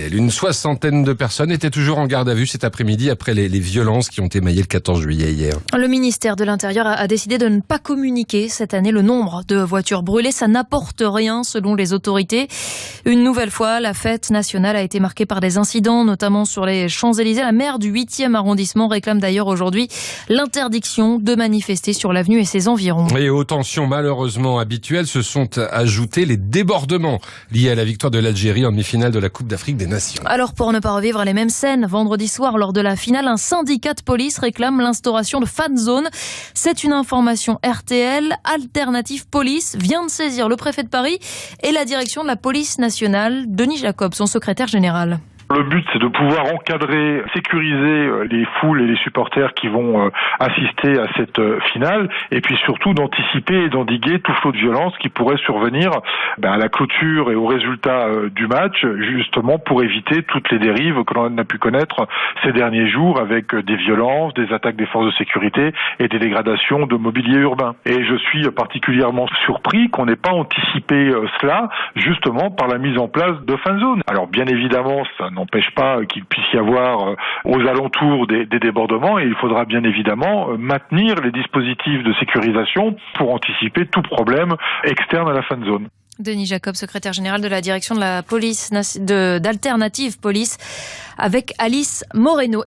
Miguel. Une soixantaine de personnes étaient toujours en garde à vue cet après-midi après les violences qui ont émaillé le 14 juillet hier. Le ministère de l'Intérieur a décidé de ne pas communiquer cette année le nombre de voitures brûlées. Ça n'apporte rien selon les autorités. Une nouvelle fois, la fête nationale a été marquée par des incidents, notamment sur les Champs-Élysées. La maire du 8e arrondissement réclame d'ailleurs aujourd'hui l'interdiction de manifester sur l'avenue et ses environs. Et aux tensions malheureusement habituelles se sont ajoutés les débordements liés à la victoire de l'Algérie en demi-finale de la Coupe d'Afrique des Nations. Alors pour ne pas revivre les mêmes scènes, vendredi soir lors de la finale, un syndicat de police réclame l'instauration de fan zone. C'est une information RTL. Alternative Police vient de saisir le préfet de Paris et la direction de la police nationale, Denis Jacob, son secrétaire général. Le but, c'est de pouvoir encadrer, sécuriser les foules et les supporters qui vont assister à cette finale, et puis surtout d'anticiper et d'endiguer tout flot de violence qui pourrait survenir à la clôture et au résultat du match, justement pour éviter toutes les dérives que l'on a pu connaître ces derniers jours avec des violences, des attaques des forces de sécurité et des dégradations de mobilier urbain. Et je suis particulièrement surpris qu'on n'ait pas anticipé cela, justement par la mise en place de fan zones. Alors bien évidemment, ça n'empêche pas qu'il puisse y avoir aux alentours des débordements, et il faudra bien évidemment maintenir les dispositifs de sécurisation pour anticiper tout problème externe à la fan zone. Denis Jacob, secrétaire général de la direction de la police d'Alternative Police, avec Alice Moreno.